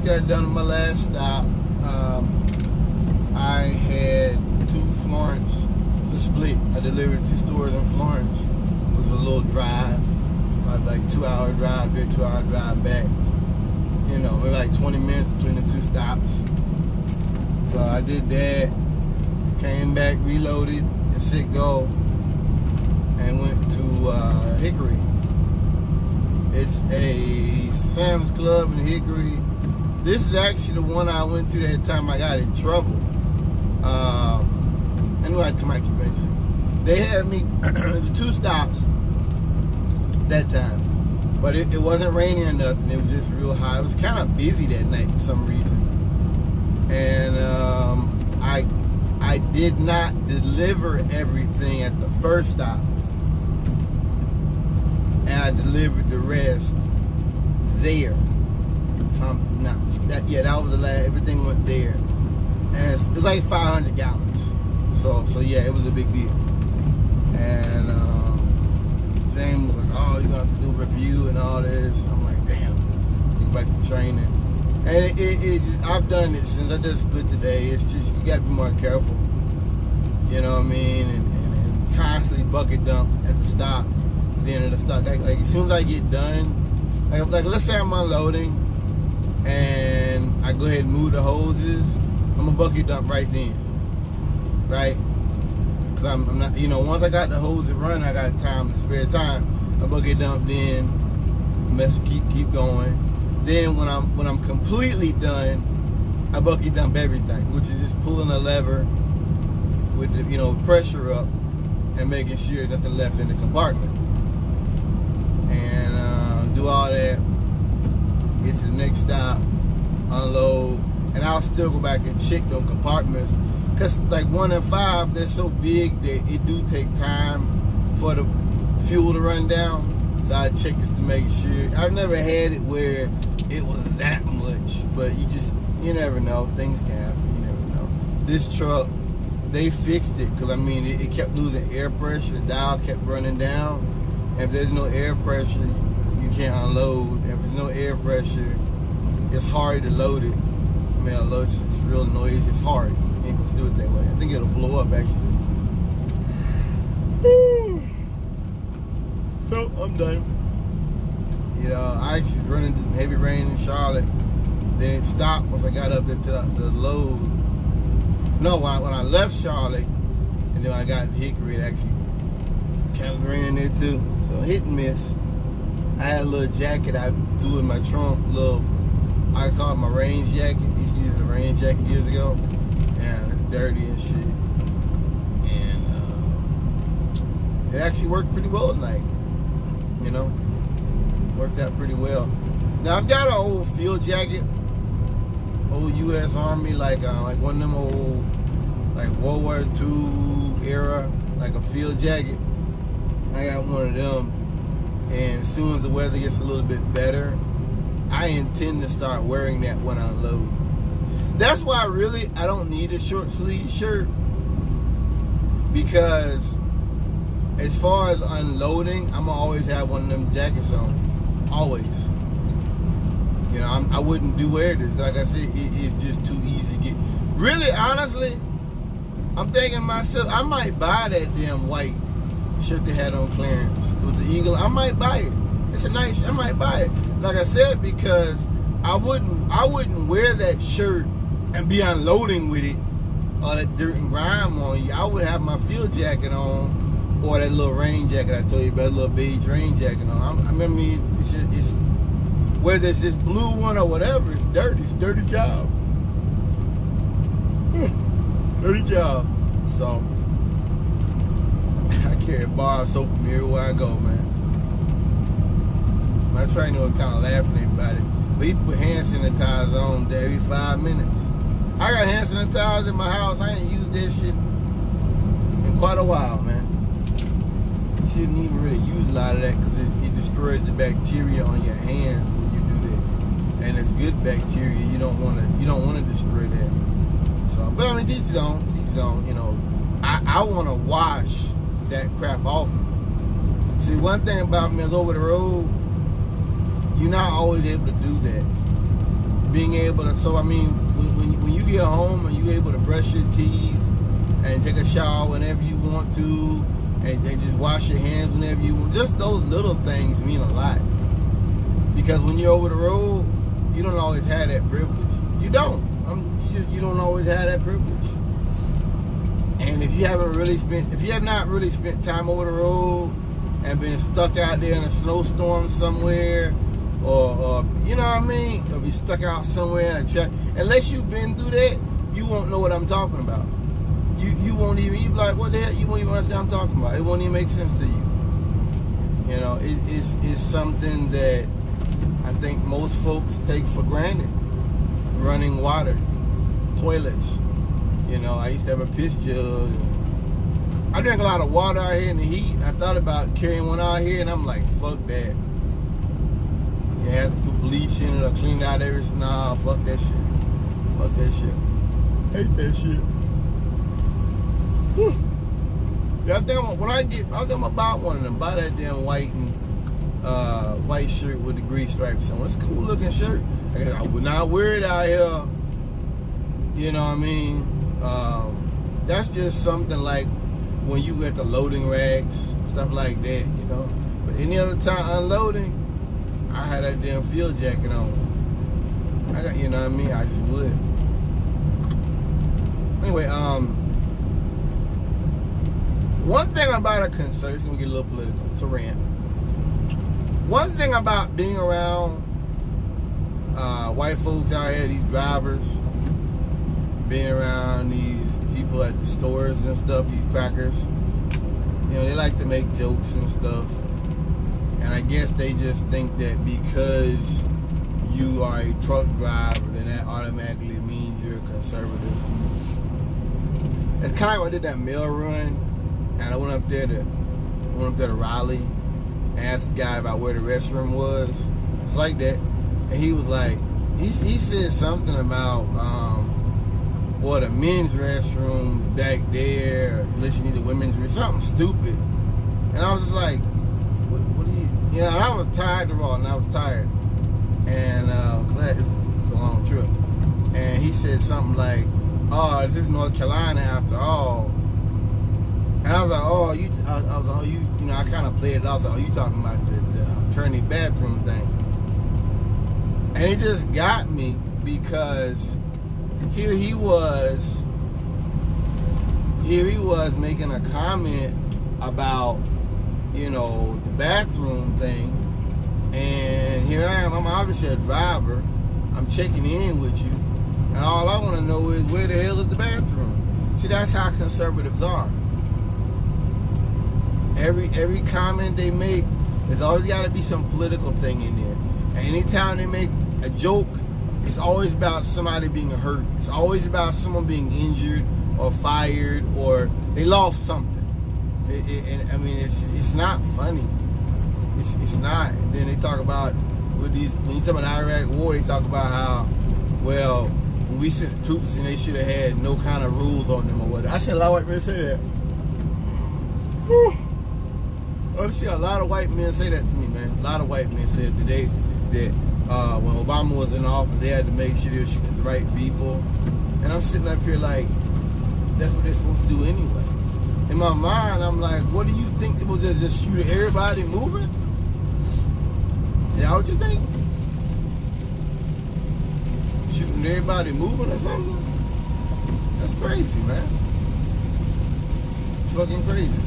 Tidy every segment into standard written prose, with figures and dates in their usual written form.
just got done with my last stop. I had to Florence to split. I delivered 2 stores in Florence. It was a little drive, like 2-hour drive there, 2-hour drive back. You know, maybe like 20 minutes between the 2 stops. So I did that, came back, reloaded, and set go, and went to Hickory. It's a Sam's Club in Hickory. This is actually the one I went to that time I got in trouble. I knew I'd come out eventually. They had me, it was 2 stops that time. But it wasn't raining or nothing. It was just real high. It was kind of busy that night for some reason. And I did not deliver everything at the first stop. And I delivered the rest there. That was the last. Everything went there. And it was like 500 gallons. So yeah, it was a big deal. And James was like, oh, you're going to have to do a review and all this. I'm like, damn. Think back to training. And I've done it since I just split today. It's just, you got to be more careful. You know what I mean? And constantly bucket dump at the stop. At the end of the stop. Like as soon as I get done, like let's say I'm unloading and I go ahead and move the hoses, I'm a bucket dump right then. Right? Because I'm not, you know, once I got the hoses running, I got time to spare time. I bucket dump then, keep going. Then when I'm completely done, I bucket dump everything, which is just pulling a lever with the, you know, pressure up and making sure there's nothing left in the compartment. And do all that, get to the next stop, unload, and I'll still go back and check those compartments. Because like 1 and 5, they're so big that it do take time for the fuel to run down. So I check this to make sure. I've never had it where it was that much, but you never know. Things can happen, you never know. This truck, they fixed it, because I mean, it kept losing air pressure. The dial kept running down. And if there's no air pressure, you can't unload. If there's no air pressure, it's hard to load it. I mean, it's real noisy. It's hard. You ain't supposed to do it that way. I think it'll blow up, actually. So, I'm done. You know, I actually was running through heavy rain in Charlotte. Then it stopped once I got up there to the load. No, when I left Charlotte, and then I got to Hickory, it actually kind of raining there too. So hit and miss. I had a little jacket I threw in my trunk, I call it my range jacket. I used to use a range jacket years ago. Yeah, it's dirty and shit. And it actually worked pretty well tonight. You know, worked out pretty well. Now I've got an old field jacket, old U.S. Army, like one of them old, like World War II era, like a field jacket. I got one of them, and as soon as the weather gets a little bit better, I intend to start wearing that when I unload. That's why I don't need a short sleeve shirt, because as far as unloading, I'm gonna always have one of them jackets on, always. You know, I wouldn't wear this. Like I said, it's just too easy to get. Really, honestly, I'm thinking to myself, I might buy that damn white shirt they had on clearance with the eagle. I might buy it. It's a nice. I might buy it. Like I said, because I wouldn't wear that shirt and be unloading with it, all that dirt and grime on you. I would have my field jacket on, or that little rain jacket I told you about, that little beige rain jacket on. I remember it's whether it's this blue one or whatever, it's dirty. It's a dirty job. Dirty job. So I carry a bar of soap with me everywhere I go, man. My trainer was kind of laughing about it, but he put hand sanitizer on every 5 minutes. I got hand sanitizer in my house. I ain't used that shit in quite a while, man. You shouldn't even really use a lot of that, because it destroys the bacteria on your hands when you do that. And it's good bacteria. You don't want to destroy that. So, but I mean, teach his own. You know, I want to wash that crap off me. See, one thing about me is over the road, you're not always able to do that. being able to, so I mean, when you get home and you're able to brush your teeth and take a shower whenever you want to, and just wash your hands whenever you want, just those little things mean a lot. Because when you're over the road, you don't always have that privilege. You don't. You don't always have that privilege. And if you have not really spent time over the road and been stuck out there in a snowstorm somewhere, or you know what I mean, or be stuck out somewhere in a track, unless you've been through that, you won't know what I'm talking about. You won't even, you be like, what the hell? You won't even understand what I'm talking about. It won't even make sense to you. You know, it's something that I think most folks take for granted. Running water, toilets. You know, I used to have a piss jug. I drank a lot of water out here in the heat. I thought about carrying one out here, and I'm like, fuck that. You have to put bleach in it or clean it out everything. Nah, fuck that shit. Fuck that shit. Hate that shit. Whew. Yeah, I think I'm about one of them. Buy that damn white shirt with the green stripes on. It's a cool looking shirt. I would not wear it out here. You know what I mean? That's just something like when you get the loading racks, stuff like that, you know. But any other time unloading, I had that damn field jacket on. I got, you know what I mean? I just would. Anyway, one thing about a concern, it's gonna get a little political, it's a rant. One thing about being around white folks out here, these drivers, being around these people at the stores and stuff, these crackers, you know, they like to make jokes and stuff. And I guess they just think that because you are a truck driver, then that automatically means you're a conservative. It's kind of like when I did that mail run, and I went up there to Raleigh and asked the guy about where the restroom was. It's like that. And he was like, he said something about, the men's restroom back there, unless you need a women's restroom, something stupid. And I was just like, what do you, you know, and I was tired of all, and I was tired. And glad it's a long trip. And he said something like, oh, this is North Carolina after all. And I was like, you know, I kind of played it off. I was like, oh, you talking about the attorney bathroom thing. And it just got me because here he was making a comment about, you know, the bathroom thing. And here I am, I'm obviously a driver. I'm checking in with you. And all I want to know is where the hell is the bathroom? See, that's how conservatives are. Every comment they make, there's always got to be some political thing in there. And anytime they make a joke, it's always about somebody being hurt. It's always about someone being injured or fired or they lost something. I mean, it's not funny. It's not. And then they talk about when you talk about the Iraq War, they talk about how, well, when we sent troops and they should have had no kind of rules on them or whatever. I seen a lot of white men say that. Whew. I see a lot of white men say that to me, man. A lot of white men said today that when Obama was in office, they had to make sure they were shooting the right people. And I'm sitting up here like, that's what they're supposed to do anyway. In my mind, I'm like, what do you think? It was just shooting everybody moving? Is that what you think? Shooting everybody moving or something? That's crazy, man. It's fucking crazy.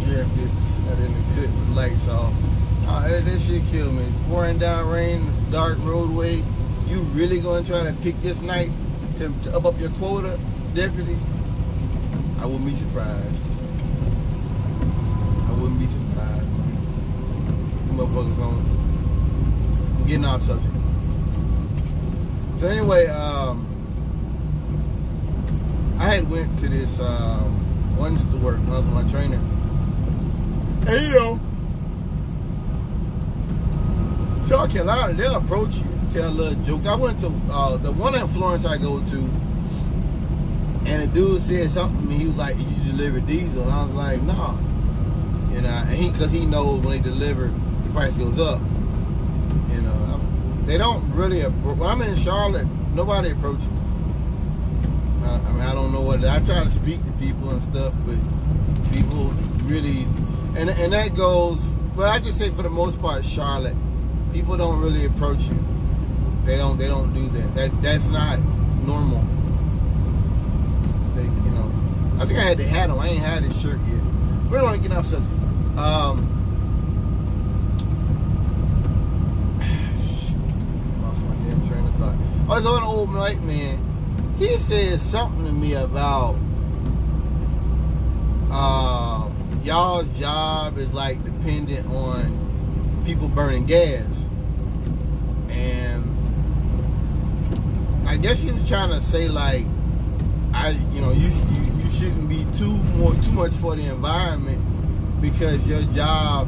Sheriff did that in the clip with the lights off. That shit killed me. Pouring down rain, dark roadway. You really gonna try to pick this night to up your quota, deputy? I wouldn't be surprised. I wouldn't be surprised, man. You motherfuckers on. I'm getting off subject. So anyway, I had went to this one store when I was with my trainer. And you know, South Carolina, they'll approach you, tell little jokes. I went to the one in Florence I go to, and the dude said something. He was like, "Did you deliver diesel?" And I was like, "No." You know, and because he knows when they deliver, the price goes up. You know, they don't really. When I'm in Charlotte, nobody approaches me. I mean, I don't know what. I try to speak to people and stuff, but people really, and that goes. Well, I just say for the most part, Charlotte, people don't really approach you. They don't do that. That's not normal. They, you know, I think I had the hat on. I ain't had this shirt yet. We're gonna get off subject. Lost my damn train of thought. I was on an old white man. He said something to me about y'all's job is like dependent on people burning gas, and I guess he was trying to say like, you shouldn't be too much for the environment because your job,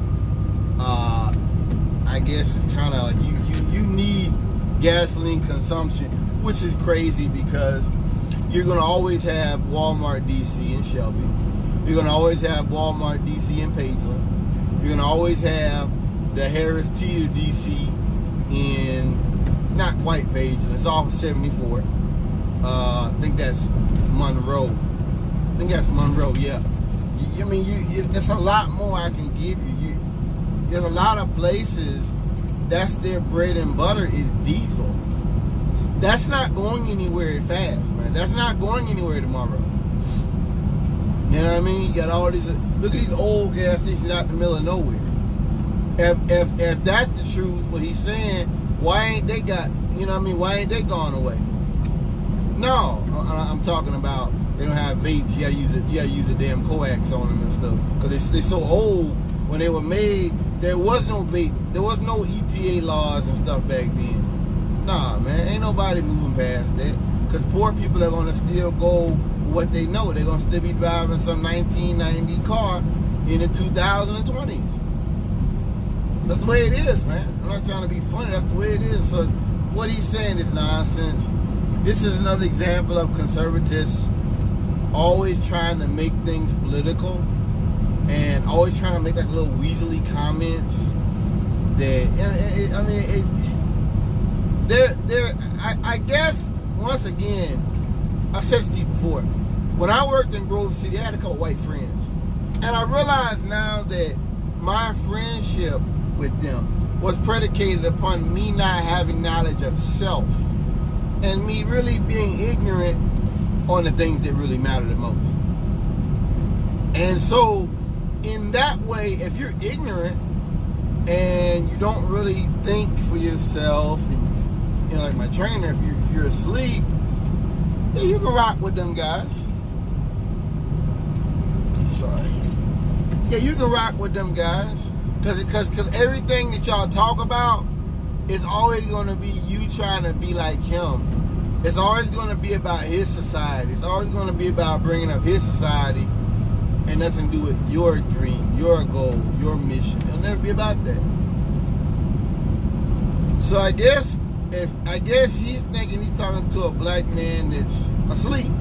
I guess, is kind of like you need gasoline consumption, which is crazy because you're gonna always have Walmart DC in Shelby. You're gonna always have Walmart DC in Pageland. You're gonna always have the Harris Teeter DC in not quite Pageland. It's off 74. I think that's Monroe. Yeah. I mean, it's a lot more I can give you. There's a lot of places that's their bread and butter is diesel. That's not going anywhere fast, man. That's not going anywhere tomorrow. You know what I mean? You got all these. Look at these old gas stations out in the middle of nowhere. If that's the truth, what he's saying, why ain't they got? You know what I mean? Why ain't they gone away? No, I'm talking about they don't have vapes. You gotta use the damn coax on them and stuff because they're so old. When they were made, there was no vape. There was no EPA laws and stuff back then. Nah, man, ain't nobody moving past that. Because poor people are gonna still go with what they know. They're gonna still be driving some 1990 car in the 2020s. That's the way it is, man. I'm not trying to be funny. That's the way it is. So what he's saying is nonsense. This is another example of conservatives always trying to make things political and always trying to make like little weaselly comments that, I mean, I guess, once again, I've said this to you before, when I worked in Grove City, I had a couple white friends. And I realize now that my friendship with them was predicated upon me not having knowledge of self and me really being ignorant on the things that really matter the most. And so, in that way, if you're ignorant and you don't really think for yourself, and like my trainer, if you're asleep, yeah, you can rock with them guys. Sorry. Yeah, you can rock with them guys. Because everything that y'all talk about is always going to be you trying to be like him. It's always going to be about his society. It's always going to be about bringing up his society and nothing to do with your dream, your goal, your mission. It'll never be about that. So I guess he's thinking he's talking to a black man that's asleep,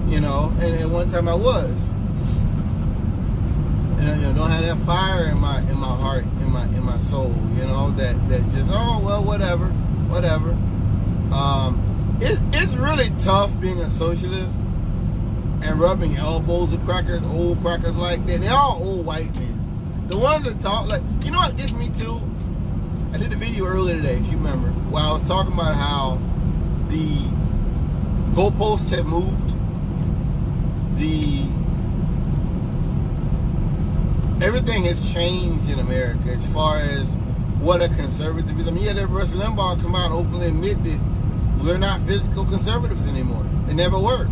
and at one time I was. And don't have that fire in my heart, in my soul, that just, oh well, whatever. It's really tough being a socialist and rubbing elbows with crackers, old crackers like that. They're all old white men. The ones that talk like, you know what gets me too? I did a video earlier today, if you remember, where I was talking about how the goalposts have moved. Everything has changed in America as far as what a conservative is. I mean, yeah, Rush Limbaugh come out and openly admit that we're not physical conservatives anymore. They never were.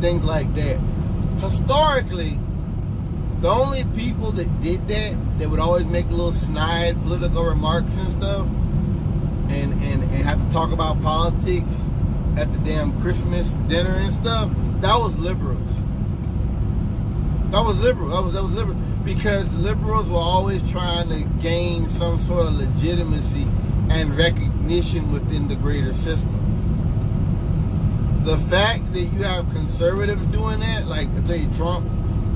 Things like that. Historically, the only people that did that would always make little snide political remarks and stuff, and have to talk about politics at the damn Christmas dinner and stuff, that was liberals. That was liberal. Because liberals were always trying to gain some sort of legitimacy and recognition within the greater system. The fact that you have conservatives doing that, like I tell you, Trump,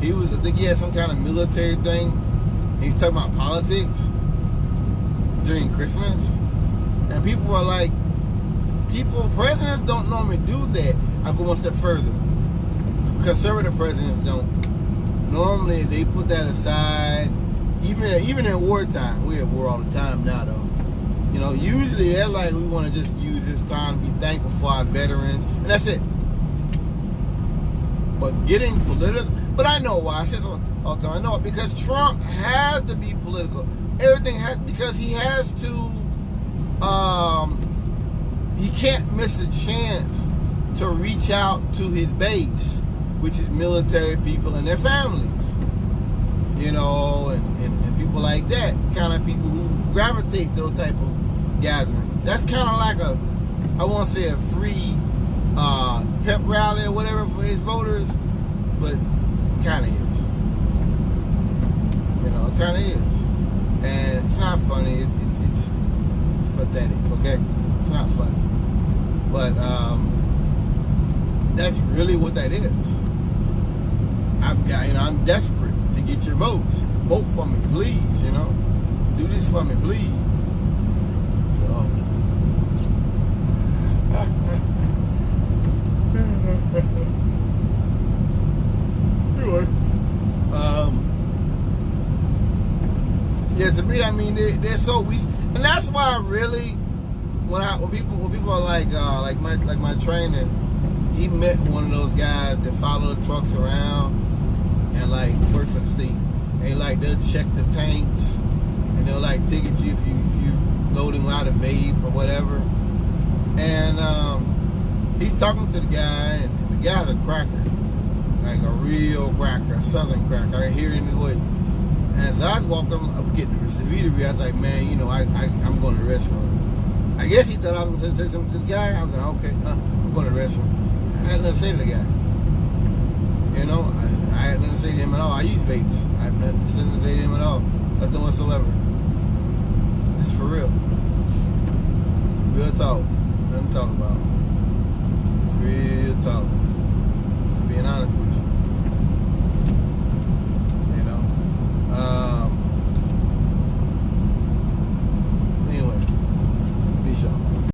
I think he had some kind of military thing He's talking about politics during Christmas. And people are like, presidents don't normally do that. I go one step further. Conservative presidents don't. Normally, they put that aside. Even in wartime, we're at war all the time now, though. You know, usually they're like, we want to just use this time to be thankful for our veterans, and that's it. But getting political, but I know why. I say so all the time. I know it because Trump has to be political. Everything has, because he has to. He can't miss a chance to reach out to his base, which is military people and their families. You know, and people like that, kind of people who gravitate to those type of gatherings. That's kind of like a, I want to say a free pep rally or whatever for his voters, but kind of is. You know, it kind of is. And it's not funny. It's pathetic, okay? It's not funny. But that's really what that is. I'm desperate to get your votes. Vote for me, please, you know. Do this for me, please. So anyway, yeah, to me, I mean, they're so weak, and that's why really, when people are like my trainer, he met one of those guys that follow the trucks around and like work for the state. And like they'll check the tanks and they'll like ticket you if you loading out of vape or whatever. And he's talking to the guy, and the guy's a cracker, like a real cracker, a southern cracker. I can hear it in his voice. And so I just walked up getting the eatery. I was like, man, you know, I'm going to the restaurant. I guess he thought I was going to say something to the guy. I was like, okay, I'm going to the restaurant. I had nothing to say to the guy. You know, I had nothing to say to him at all. I use vapes. I had nothing to say to him at all. Nothing whatsoever. It's for real. Real talk. Nothing to talk about. Real talk.